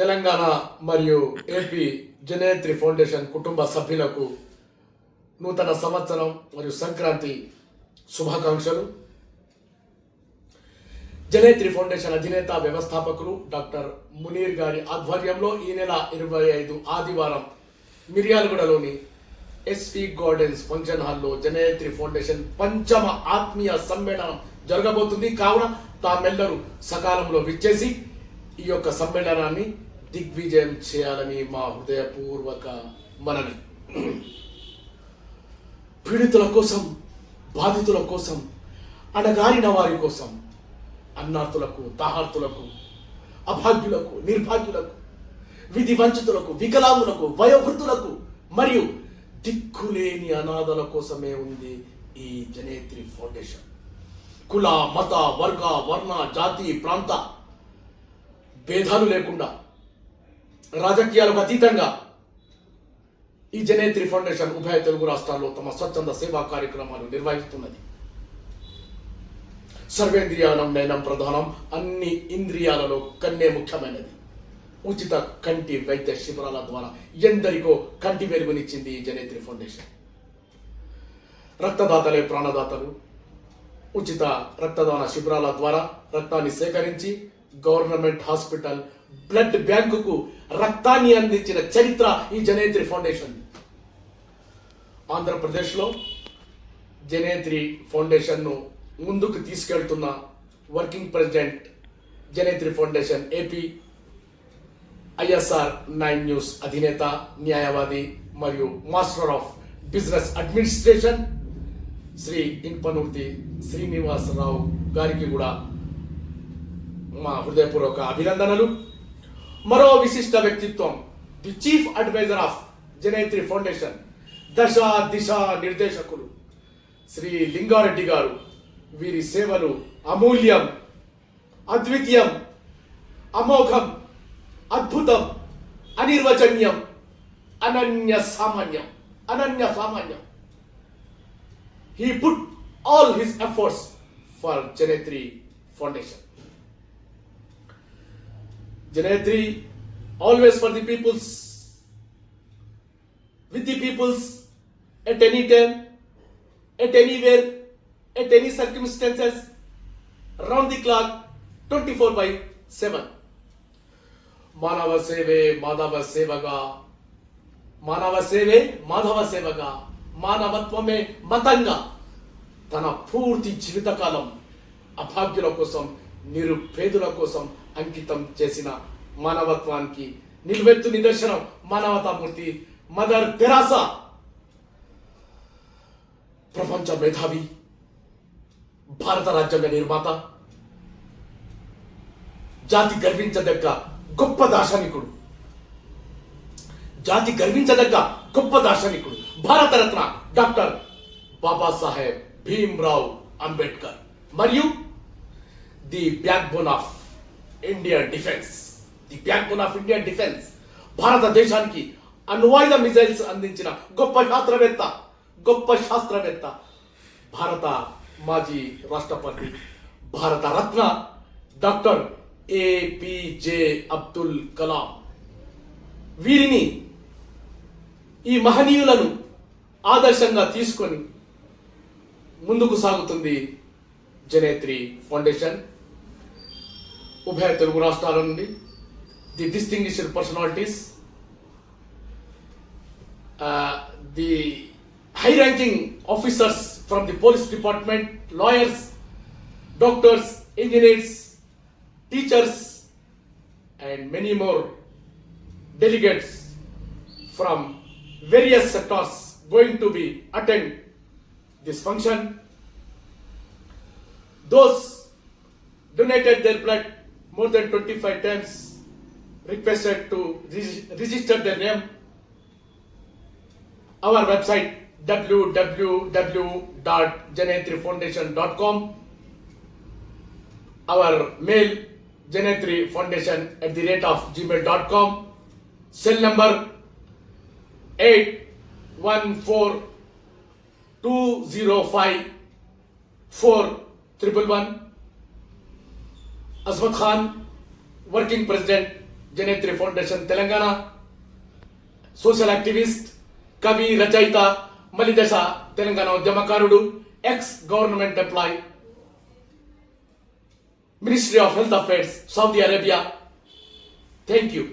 తెలంగాణ మరియు AP Janetri foundation కుటుంబ సభ్యులకు నూతన సంవత్సరం మరియు సంక్రాంతి శుభాకాంక్షలు. జనేత్రి ఫౌండేషన్ అధినేత వ్యవస్థాపకులు డాక్టర్ మునీర్ గారి ఆధ్వర్యంలో ఈ నెల 25 ఆదివారం మిర్యాలగూడలోని ఎస్వి గార్డెన్స్ ఫంక్షన్ హాల్లో జనేత్రి ఫౌండేషన్ పంచమ ఆత్మీయ సమ్మేళనం జరగబోతుంది. కావున తామెల్లరూ సకాలంలో విచ్చేసి ఈ యొక్క సమ్మేళనాన్ని దిగ్విజయం చేయాలని మా హృదయపూర్వక మనవి. పీడితుల కోసం, బాధితుల కోసం, అణగారిన వారి కోసం, అన్నార్తులకు, దాహార్తులకు, అభాగ్యులకు, నిర్భాగ్యులకు, విధి వంచితులకు, వికలాంగులకు, వయోవృద్ధులకు మరియు దిక్కులేని అనాథల కోసమే ఉంది ఈ జనేత్రి ఫౌండేషన్. కుల, మత, వర్గ, వర్ణ, జాతి, ప్రాంత భేదాలు లేకుండా, రాజకీయాలకు అతీతంగా ఈ జనేత్రి ఫౌండేషన్ ఉభయ తెలుగు రాష్ట్రాల్లో తమ స్వచ్ఛంద సేవా కార్యక్రమాలు నిర్వహిస్తున్నది. సర్వేంద్రియానం నయనం ప్రధానం, అన్ని ఇంద్రియాలలో కన్నే ముఖ్యమైనది. ఉచిత కంటి వైద్య శిబిరాల ద్వారా ఎందరికో కంటి వెలుగునిచ్చింది ఈ జనేత్రి ఫౌండేషన్. రక్తదాతలే ప్రాణదాతలు. ఉచిత రక్తదాన శిబిరాల ద్వారా రక్తాన్ని సేకరించి గవర్నమెంట్ హాస్పిటల్, బ్లడ్ బ్యాంకుకు రక్తాన్ని అందించిన చరిత్ర ఈ జనేత్రి ఫౌండేషన్. ఆంధ్రప్రదేశ్లో జనేత్రి ఫౌండేషన్ను ముందుకు తీసుకెళ్తున్న working president Janetri foundation AP ISR 9 news అధినేత, న్యాయవాది మరియు master of business administration Shri Inpanurthi Srinivasarao గారికి కూడా మా హృదయపూర్వక అభినందనలు. మరో విశిష్ట వ్యక్తిత్వం, the chief adviser of Janetri foundation, దశ దిశ నిర్దేశకులు శ్రీ లింగారెడ్డి గారు. వీరి సేవలు అమూల్యం, అద్వితీయం, అమోఘం, అద్భుతం, అనిర్వచనీయం, అనన్య సామాన్యం. He put all his efforts for Janetri Foundation. Janetri always for the peoples, with the peoples, at any time, at anywhere, at any circumstances, round the clock, 24/7. మానవ సేవే మాధవ సేవగా, మానవ సేవే మాధవ సేవగా, మానవత్వమే మతంగా తన పూర్తి జీవితకాలం అభాగ్యుల కోసం, నిరుపేదల కోసం అంకితం చేసిన మానవత్వానికి నిలువెత్తు నిదర్శనం మానవతామూర్తి మదర్ తెరాసా. ప్రపంచ మేధావి, భారత రాజ్యాంగ నిర్మాత, జాతి గర్వించదగ్గ గొప్ప దార్శనికుడు, భారతరత్న డాక్టర్ బాబాసాహెబ్ భీమ్రావ్ అంబేద్కర్ మరియు the backbone of Indian defence, భారతదేశానికి అణ్వాయుధ మిజైల్స్ అందించిన గొప్ప శాస్త్రవేత్త, భారత మాజీ రాష్ట్రపతి, భారత రత్న డాక్టర్ APJ అబ్దుల్ కలాం. వీరిని, ఈ మహనీయులను ఆదర్శంగా తీసుకొని ముందుకు సాగుతుంది జనేత్రి ఫౌండేషన్. ఉభయ తెలుగు రాష్ట్రాల నుండి the distinguished personalities, the high ranking officers from the police department, lawyers, doctors, engineers, teachers and many more delegates from various sectors going to be attend this function. Those donated their blood more than 25 times requested to register their name. Our website www.janetrifoundation.com. Our mail janetrifoundation@gmail.com. Cell number 8142054111. Azmat Khan, working president, Janetri foundation Telangana, social activist, కవి, రచయిత, మలిదశ తెలంగాణ ఉద్యమకారుడు, ex government employee, ministry of health affairs, Saudi Arabia. Thank you.